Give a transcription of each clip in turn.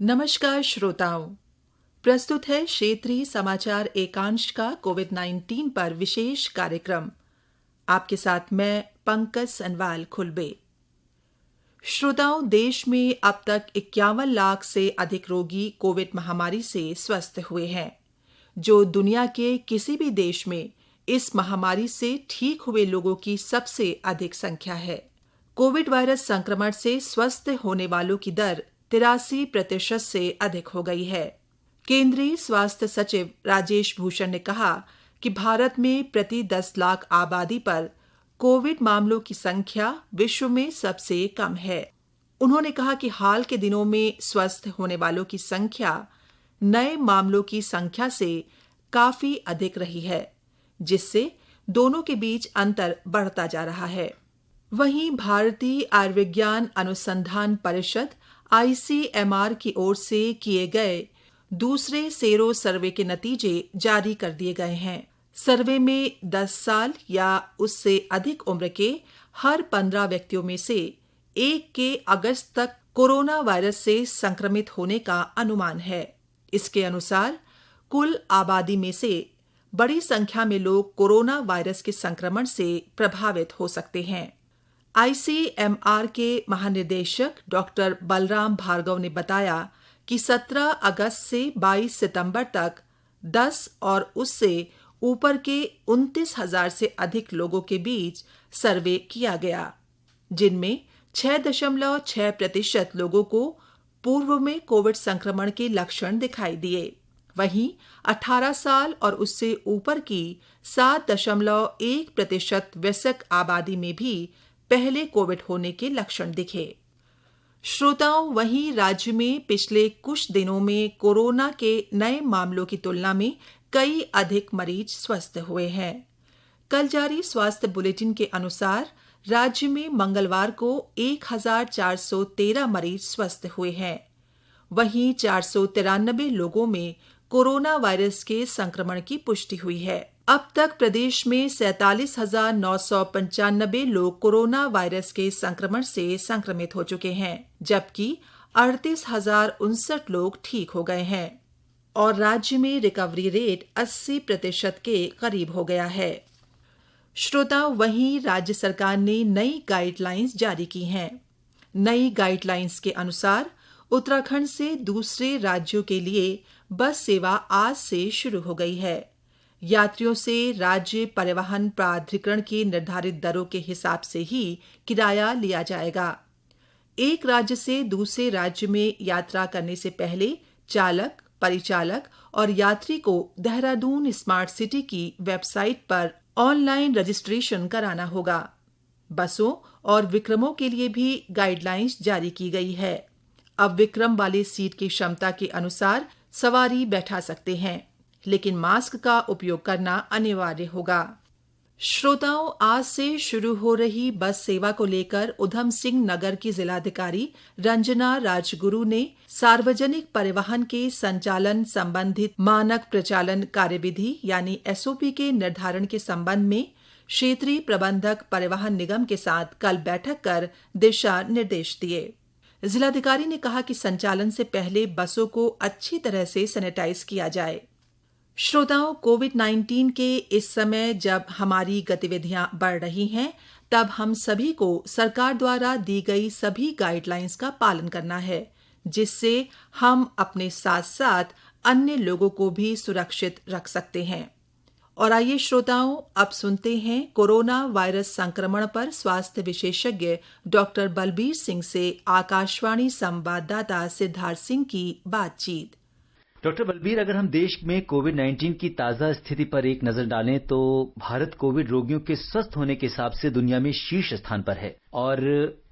नमस्कार श्रोताओं, प्रस्तुत है क्षेत्रीय समाचार एकांश का कोविड-19 पर विशेष कार्यक्रम। आपके साथ मैं पंकज सनवाल खुलबे। श्रोताओं, देश में अब तक 51 लाख से अधिक रोगी कोविड महामारी से स्वस्थ हुए हैं, जो दुनिया के किसी भी देश में इस महामारी से ठीक हुए लोगों की सबसे अधिक संख्या है। कोविड वायरस संक्रमण से स्वस्थ होने वालों की दर 83% से अधिक हो गई है। केंद्रीय स्वास्थ्य सचिव राजेश भूषण ने कहा कि भारत में प्रति 10 लाख आबादी पर कोविड मामलों की संख्या विश्व में सबसे कम है। उन्होंने कहा कि हाल के दिनों में स्वस्थ होने वालों की संख्या नए मामलों की संख्या से काफी अधिक रही है, जिससे दोनों के बीच अंतर बढ़ता जा रहा है। वहीं भारतीय आयुर्विज्ञान अनुसंधान परिषद ICMR की ओर से किए गए दूसरे सेरो सर्वे के नतीजे जारी कर दिए गए हैं। सर्वे में 10 साल या उससे अधिक उम्र के हर 15 व्यक्तियों में से एक के अगस्त तक कोरोना वायरस से संक्रमित होने का अनुमान है। इसके अनुसार कुल आबादी में से बड़ी संख्या में लोग कोरोना वायरस के संक्रमण से प्रभावित हो सकते हैं। ICMR के महानिदेशक डॉक्टर बलराम भार्गव ने बताया कि 17 अगस्त से 22 सितंबर तक 10 और उससे ऊपर के 29,000 से अधिक लोगों के बीच सर्वे किया गया, जिनमें 6.6% लोगों को पूर्व में कोविड संक्रमण के लक्षण दिखाई दिए। वहीं 18 साल और उससे ऊपर की 7.1% वयस्क आबादी में भी पहले कोविड होने के लक्षण दिखे। श्रोताओं, वहीं राज्य में पिछले कुछ दिनों में कोरोना के नए मामलों की तुलना में कई अधिक मरीज स्वस्थ हुए हैं। कल जारी स्वास्थ्य बुलेटिन के अनुसार राज्य में मंगलवार को 1,413 मरीज स्वस्थ हुए हैं। वहीं 493 लोगों में कोरोना वायरस के संक्रमण की पुष्टि हुई है। अब तक प्रदेश में 47,995 लोग कोरोना वायरस के संक्रमण से संक्रमित हो चुके हैं, जबकि 38,059 लोग ठीक हो गए हैं और राज्य में रिकवरी रेट 80% के करीब हो गया है। श्रोताओं, वहीं राज्य सरकार ने नई गाइडलाइंस जारी की हैं। नई गाइडलाइंस के अनुसार उत्तराखंड से दूसरे राज्यों के लिए बस सेवा आज से शुरू हो गई है। यात्रियों से राज्य परिवहन प्राधिकरण की निर्धारित दरों के हिसाब से ही किराया लिया जाएगा। एक राज्य से दूसरे राज्य में यात्रा करने से पहले चालक, परिचालक और यात्री को देहरादून स्मार्ट सिटी की वेबसाइट पर ऑनलाइन रजिस्ट्रेशन कराना होगा। बसों और विक्रमों के लिए भी गाइडलाइंस जारी की गई है। अब विक्रम वाले सीट की क्षमता के अनुसार सवारी बैठा सकते हैं, लेकिन मास्क का उपयोग करना अनिवार्य होगा। श्रोताओं, आज से शुरू हो रही बस सेवा को लेकर उधम सिंह नगर की जिलाधिकारी रंजना राजगुरु ने सार्वजनिक परिवहन के संचालन संबंधित मानक प्रचालन कार्यविधि यानी SOP के निर्धारण के संबंध में क्षेत्रीय प्रबंधक परिवहन निगम के साथ कल बैठक कर दिशा निर्देश दिए। जिलाधिकारी ने कहा कि संचालन से पहले बसों को अच्छी तरह से सैनिटाइज किया जाए। श्रोताओं, कोविड-19 के इस समय जब हमारी गतिविधियां बढ़ रही हैं, तब हम सभी को सरकार द्वारा दी गई सभी गाइडलाइंस का पालन करना है, जिससे हम अपने साथ-साथ अन्य लोगों को भी सुरक्षित रख सकते हैं। और आइए श्रोताओं, अब सुनते हैं कोरोना वायरस संक्रमण पर स्वास्थ्य विशेषज्ञ डॉक्टर बलबीर सिंह से आकाशवाणी संवाददाता सिद्धार्थ सिंह की बातचीत। डॉक्टर बलबीर, अगर हम देश में कोविड-19 की ताजा स्थिति पर एक नजर डालें तो भारत कोविड रोगियों के स्वस्थ होने के हिसाब से दुनिया में शीर्ष स्थान पर है और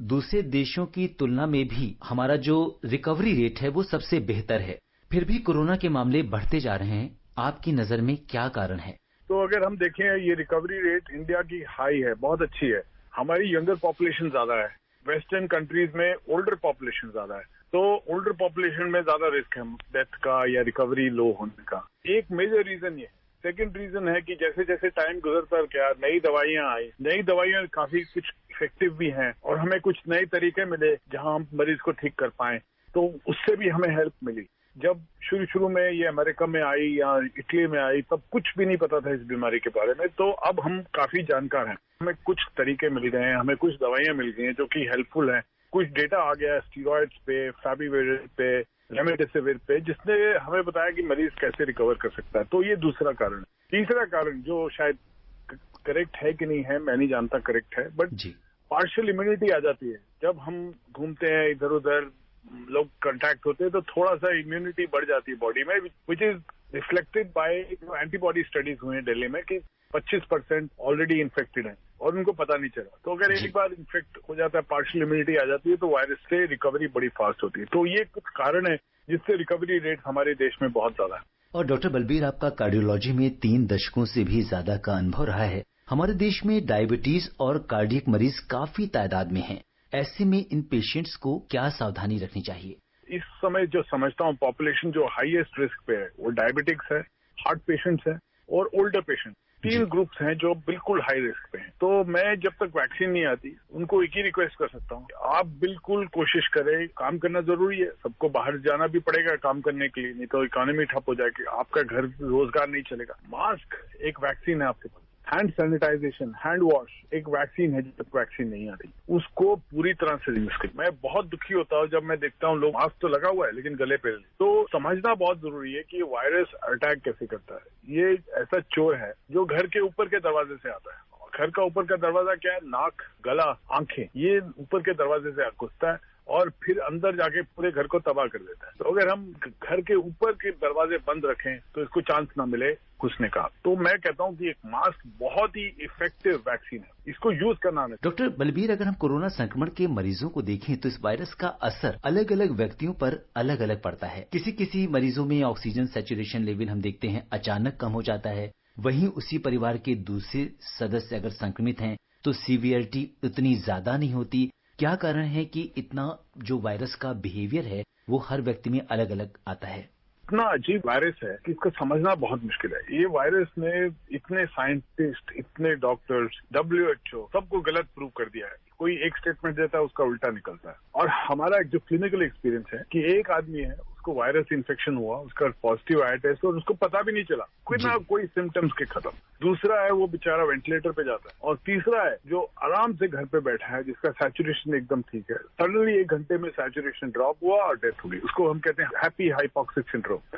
दूसरे देशों की तुलना में भी हमारा जो रिकवरी रेट है वो सबसे बेहतर है। फिर भी कोरोना के मामले बढ़ते जा रहे हैं। आपकी नजर में क्या कारण है? तो अगर हम देखें, ये रिकवरी रेट इंडिया की हाई है, बहुत अच्छी है। हमारी यंगर पॉपुलेशन ज्यादा है। वेस्टर्न कंट्रीज में ओल्डर पॉपुलेशन ज्यादा है, तो ओल्डर पॉपुलेशन में ज्यादा रिस्क है डेथ का या रिकवरी लो होने का। एक मेजर रीजन ये। सेकंड रीजन है कि जैसे जैसे टाइम गुजरता गया, नई दवाइयां आई, नई दवाइयां काफी कुछ इफेक्टिव भी हैं और हमें कुछ नए तरीके मिले जहां हम मरीज को ठीक कर पाएं। तो उससे भी हमें हेल्प मिली। जब शुरू में ये अमेरिका में आई या इटली में आई तब कुछ भी नहीं पता था इस बीमारी के बारे में, तो अब हम काफी जानकार हैं। हमें कुछ तरीके मिल गए हैं, हमें कुछ दवाइयां मिल गई हैं जो कि हेल्पफुल हैं। कुछ डेटा आ गया है स्टीरॉयड्स पे, फैविपिराविर पे, रेमडेसिविर पे, जिसने हमें बताया कि मरीज कैसे रिकवर कर सकता है। तो ये दूसरा कारण है। तीसरा कारण जो शायद करेक्ट है कि नहीं है मैं नहीं जानता, करेक्ट है, बट पार्शियल इम्यूनिटी आ जाती है। जब हम घूमते हैं इधर उधर, लोग कांटेक्ट होते हैं, तो थोड़ा सा इम्यूनिटी बढ़ जाती है बॉडी में, which is reflected by antibody studies हुए हैं दिल्ली में कि 25% ऑलरेडी इन्फेक्टेड है और उनको पता नहीं चला। तो अगर एक बार इन्फेक्ट हो जाता है, पार्शियल इम्यूनिटी आ जाती है, तो वायरस से रिकवरी बड़ी फास्ट होती है। तो ये कुछ कारण है जिससे रिकवरी रेट हमारे देश में बहुत ज्यादा है। और डॉक्टर बलबीर, आपका कार्डियोलॉजी में 3 दशकों से भी ज्यादा का अनुभव रहा है। हमारे देश में डायबिटीज और कार्डियक मरीज काफी तादाद में हैं। ऐसे में इन पेशेंट्स को क्या सावधानी रखनी चाहिए? इस समय जो समझता हूँ पॉपुलेशन जो हाईएस्ट रिस्क पे है वो डायबिटिक्स है, हार्ट पेशेंट्स है और ओल्डर पेशेंट। 3 ग्रुप्स हैं जो बिल्कुल हाई रिस्क पे हैं। तो मैं जब तक वैक्सीन नहीं आती उनको एक ही रिक्वेस्ट कर सकता हूँ, आप बिल्कुल कोशिश करें। काम करना जरूरी है, सबको बाहर जाना भी पड़ेगा काम करने के लिए, नहीं तो इकोनॉमी ठप हो जाएगी, आपका घर रोजगार नहीं चलेगा। मास्क एक वैक्सीन है आपके पास, हैंड सैनिटाइजेशन, हैंड वॉश एक वैक्सीन है, जब तक वैक्सीन नहीं आती उसको पूरी तरह से यूज करें। मैं बहुत दुखी होता हूँ जब मैं देखता हूँ लोग मास्क तो लगा हुआ है लेकिन गले पे, तो समझना बहुत जरूरी है कि वायरस अटैक कैसे करता है। ये ऐसा चोर है जो घर के ऊपर के दरवाजे से आता है। घर का ऊपर का दरवाजा क्या है? नाक, गला, आंखें, ये ऊपर के दरवाजे से घुसता है और फिर अंदर जाके पूरे घर को तबाह कर देता है। तो अगर हम घर के ऊपर के दरवाजे बंद रखें तो इसको चांस ना मिले घुसने का। तो मैं कहता हूं कि एक मास्क बहुत ही इफेक्टिव वैक्सीन है, इसको यूज करना नहीं। डॉक्टर बलबीर, अगर हम कोरोना संक्रमण के मरीजों को देखें तो इस वायरस का असर अलग अलग व्यक्तियों पर अलग अलग पड़ता है। किसी मरीजों में ऑक्सीजन सैचुरेशन लेवल हम देखते हैं अचानक कम हो जाता है, वहीं उसी परिवार के दूसरे सदस्य अगर संक्रमित हैं तो सीवियरिटी उतनी ज्यादा नहीं होती। क्या कारण है कि इतना जो वायरस का बिहेवियर है वो हर व्यक्ति में अलग अलग आता है? इतना अजीब वायरस है कि इसको समझना बहुत मुश्किल है। ये वायरस ने इतने साइंटिस्ट, इतने डॉक्टर्स, WHO सबको गलत प्रूव कर दिया है। कोई एक स्टेटमेंट देता है उसका उल्टा निकलता है। और हमारा जो क्लिनिकल एक्सपीरियंस है कि एक आदमी है उसको वायरस इन्फेक्शन हुआ, उसका पॉजिटिव आया टेस्ट और उसको पता भी नहीं चला, कोई सिम्टम्स के खत्म। दूसरा है वो बेचारा वेंटिलेटर पे जाता है। और तीसरा है जो आराम से घर पे बैठा है जिसका सैचुरेशन एकदम ठीक है, सडनली 1 घंटे में सैचुरेशन ड्रॉप हुआ और डेथ हो गई। उसको हम कहते हैं हैप्पी हाइपोक्सिक सिंड्रोम।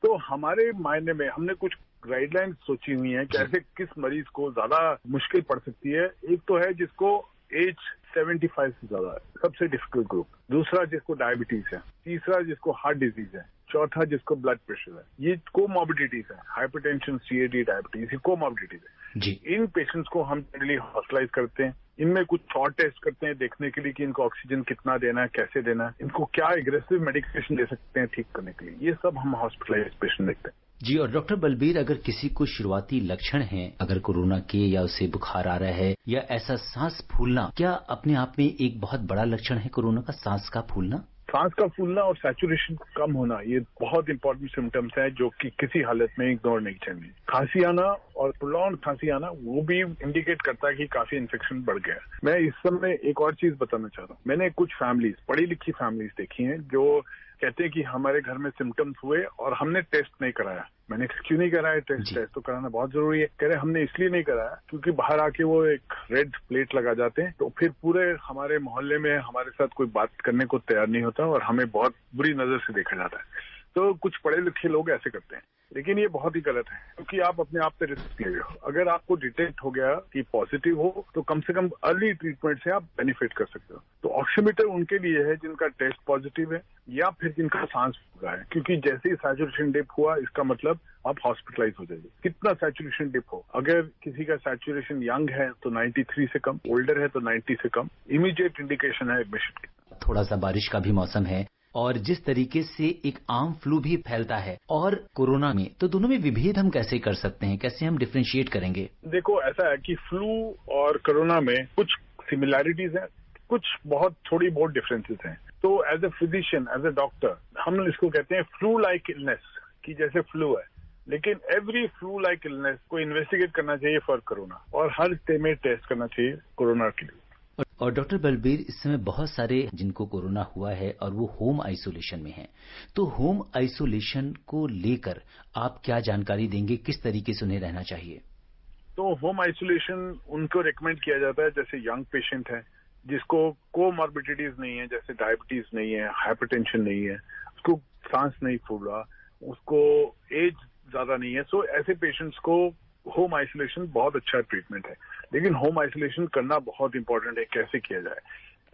तो हमारे मायने में हमने कुछ गाइडलाइंस सोची हुई हैं कि ऐसे किस मरीज को ज्यादा मुश्किल पड़ सकती है। एक तो है जिसको एज 75 से ज्यादा है, सबसे डिफिकल्ट ग्रुप। दूसरा जिसको डायबिटीज है। तीसरा जिसको हार्ट डिजीज है। चौथा जिसको ब्लड प्रेशर है। ये कोमॉर्बिडिटीज है, हाइपरटेंशन, CAD, डायबिटीज, ये कोमॉर्बिडिटीज है जी। इन पेशेंट्स को हम जनरली हॉस्पिटलाइज करते हैं। इनमें कुछ और टेस्ट करते हैं देखने के लिए कि इनको ऑक्सीजन कितना देना है, कैसे देना है, इनको क्या एग्रेसिव मेडिकेशन दे सकते हैं ठीक करने के लिए। ये सब हम हॉस्पिटलाइज पेशेंट देखते हैं जी। और डॉक्टर बलबीर, अगर किसी को शुरुआती लक्षण हैं अगर कोरोना के, या उसे बुखार आ रहा है या ऐसा सांस फूलना, क्या अपने आप में एक बहुत बड़ा लक्षण है कोरोना का, सांस का फूलना? सांस का फूलना और सैचुरेशन कम होना ये बहुत इंपॉर्टेंट सिम्टम्स हैं जो कि किसी हालत में इग्नोर नहीं चाहिए। खांसी आना और प्रोलॉन्ग खांसी आना वो भी इंडिकेट करता है कि काफी इन्फेक्शन बढ़ गया है। मैं इस समय एक और चीज बताना चाह रहा हूँ। मैंने कुछ फैमिलीज, पढ़ी लिखी फैमिलीज देखी हैं जो कहते हैं कि हमारे घर में सिम्टम्स हुए और हमने टेस्ट नहीं कराया। मैंने क्यों नहीं कराया टेस्ट तो कराना बहुत जरूरी है। कह रहे हमने इसलिए नहीं कराया क्योंकि बाहर आके वो एक रेड प्लेट लगा जाते हैं, तो फिर पूरे हमारे मोहल्ले में हमारे साथ कोई बात करने को तैयार नहीं होता और हमें बहुत बुरी नजर से देखा जाता है। तो कुछ पढ़े लिखे लोग ऐसे करते हैं, लेकिन ये बहुत ही गलत है क्योंकि आप अपने आप पे रिस्क ले रहे हो। अगर आपको डिटेक्ट हो गया कि पॉजिटिव हो तो कम से कम अर्ली ट्रीटमेंट से आप बेनिफिट कर सकते हो। तो ऑक्सीमीटर उनके लिए है जिनका टेस्ट पॉजिटिव है या फिर जिनका सांस फूल रहा है, क्योंकि जैसे ही सैचुरेशन डिप हुआ इसका मतलब आप हॉस्पिटलाइज हो जाइए। कितना सैचुरेशन डिप हो, अगर किसी का सैचुरेशन यंग है तो 93 से कम, ओल्डर है तो 90 से कम, इमीडिएट इंडिकेशन है एडमिशन की। थोड़ा सा बारिश का भी मौसम है और जिस तरीके से एक आम फ्लू भी फैलता है और कोरोना में, तो दोनों में विभेद हम कैसे कर सकते हैं, कैसे हम डिफरेंशिएट करेंगे? देखो ऐसा है कि फ्लू और कोरोना में कुछ सिमिलैरिटीज हैं, कुछ थोड़ी बहुत डिफरेंसेस हैं। तो as a physician, as a doctor, हम इसको कहते हैं फ्लू लाइक इलनेस, कि जैसे फ्लू है, लेकिन एवरी फ्लू लाइक इलनेस को इन्वेस्टिगेट करना चाहिए फॉर कोरोना और हर स्टेज में टेस्ट करना चाहिए कोरोना के लिए। और डॉक्टर बलबीर, इस समय बहुत सारे जिनको कोरोना हुआ है और वो होम आइसोलेशन में हैं, तो होम आइसोलेशन को लेकर आप क्या जानकारी देंगे, किस तरीके से उन्हें रहना चाहिए? तो होम आइसोलेशन उनको रिकमेंड किया जाता है जैसे यंग पेशेंट है, जिसको कोमॉर्बिडिटीज नहीं है, जैसे डायबिटीज नहीं है, हाइपरटेंशन नहीं है, उसको सांस नहीं फूल रहा, उसको एज ज्यादा नहीं है, सो ऐसे पेशेंट्स को होम आइसोलेशन बहुत अच्छा ट्रीटमेंट है। लेकिन होम आइसोलेशन करना बहुत इंपॉर्टेंट है, कैसे किया जाए।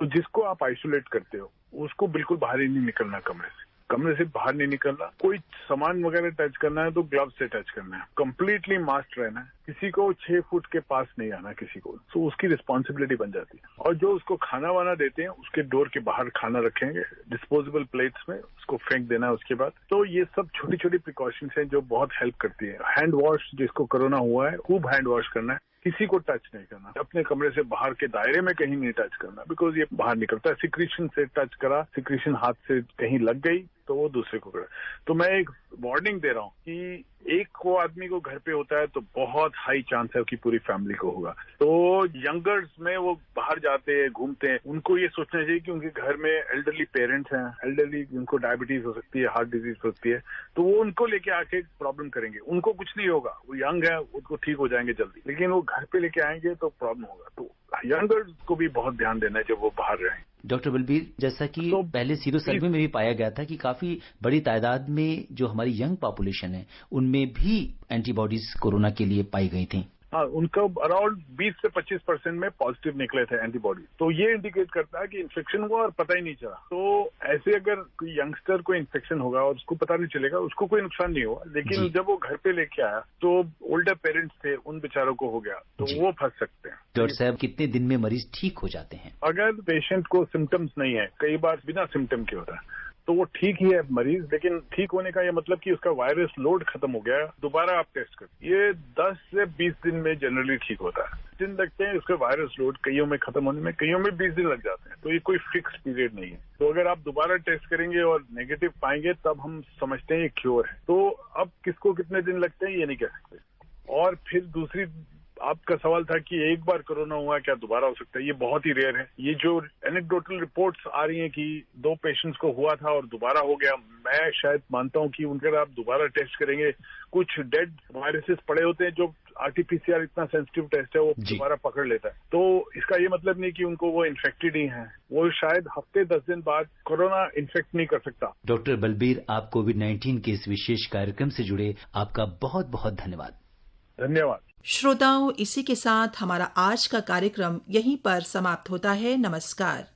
तो जिसको आप आइसोलेट करते हो उसको बिल्कुल बाहर ही नहीं निकलना, कमरे से बाहर नहीं निकलना। कोई सामान वगैरह टच करना है तो ग्लव से टच करना है, कंप्लीटली मास्क रहना है, किसी को 6 फुट के पास नहीं आना किसी को, तो उसकी रिस्पॉन्सिबिलिटी बन जाती है। और जो उसको खाना वाना देते हैं उसके डोर के बाहर खाना रखेंगे, डिस्पोजेबल प्लेट्स में उसको फेंक देना है उसके बाद। तो ये सब छोटी छोटी प्रिकॉशंस हैं जो बहुत हेल्प करती है। हैंड वॉश, जिसको कोरोना हुआ है खूब हैंड वॉश करना है, किसी को टच नहीं करना, अपने कमरे से बाहर के दायरे में कहीं नहीं टच करना, बिकॉज ये बाहर निकलता है। सिक्रीशन से टच करा, सिक्रीशन हाथ से कहीं लग गई तो वो दूसरे को करा। तो मैं एक वार्निंग दे रहा हूँ कि एक को आदमी को घर पे होता है तो बहुत हाई चांस है कि पूरी फैमिली को होगा। तो यंगर्स में वो बाहर जाते हैं, घूमते हैं, उनको ये सोचना चाहिए कि उनके घर में एल्डरली पेरेंट्स हैं, एल्डरली उनको डायबिटीज हो सकती है, हार्ट डिजीज हो सकती है, तो वो उनको लेके आके प्रॉब्लम करेंगे। उनको कुछ नहीं होगा, वो यंग है, उनको ठीक हो जाएंगे जल्दी, लेकिन वो घर पे लेके आएंगे तो प्रॉब्लम होगा। तो यंगर्स को भी बहुत ध्यान देना है जब वो बाहर रहें। डॉक्टर बलबीर, जैसा कि पहले सीरो सर्वे में भी पाया गया था कि काफी बड़ी तादाद में जो हमारी यंग पॉपुलेशन है उनमें भी एंटीबॉडीज कोरोना के लिए पाई गई थी। हाँ, उनका अराउंड 20 से 25% में पॉजिटिव निकले थे एंटीबॉडी। तो ये इंडिकेट करता है कि इन्फेक्शन हुआ और पता ही नहीं चला। तो ऐसे अगर कोई यंगस्टर को इन्फेक्शन होगा और उसको पता नहीं चलेगा, उसको कोई नुकसान नहीं हुआ, लेकिन जब वो घर पे लेके आया तो ओल्डर पेरेंट्स थे, उन बेचारों को हो गया, तो वो फंस सकते हैं। डॉक्टर साहब, कितने दिन में मरीज ठीक हो जाते हैं? अगर पेशेंट को सिम्टम्स नहीं है, कई बार बिना सिम्टम के होता है, तो वो ठीक ही है मरीज, लेकिन ठीक होने का ये मतलब कि उसका वायरस लोड खत्म हो गया, दोबारा आप टेस्ट कर, ये 10 से 20 दिन में जनरली ठीक होता है। दिन लगते हैं उसके वायरस लोड कईयों में खत्म होने में, कईयों में 20 दिन लग जाते हैं। तो ये कोई फिक्स पीरियड नहीं है। तो अगर आप दोबारा टेस्ट करेंगे और नेगेटिव पाएंगे तब हम समझते हैं ये क्योर है। तो अब किसको कितने दिन लगते हैं ये नहीं कह सकते। और फिर दूसरी, आपका सवाल था कि एक बार कोरोना हुआ क्या दोबारा हो सकता है, ये बहुत ही रेयर है। ये जो एनेक्डोटल रिपोर्ट्स आ रही हैं कि 2 पेशेंट्स को हुआ था और दोबारा हो गया, मैं शायद मानता हूं कि उनका आप दोबारा टेस्ट करेंगे, कुछ डेड वायरसेस पड़े होते हैं जो आरटीपीसीआर इतना सेंसिटिव टेस्ट है वो दोबारा पकड़ लेता है। तो इसका ये मतलब नहीं कि उनको वो इन्फेक्टेड ही है, वो शायद हफ्ते 10 दिन बाद कोरोना इन्फेक्ट नहीं कर सकता। डॉक्टर बलबीर, आप कोविड-19 के इस विशेष कार्यक्रम से जुड़े आपका बहुत बहुत धन्यवाद। धन्यवाद। श्रोताओं, इसी के साथ हमारा आज का कार्यक्रम यहीं पर समाप्त होता है। नमस्कार।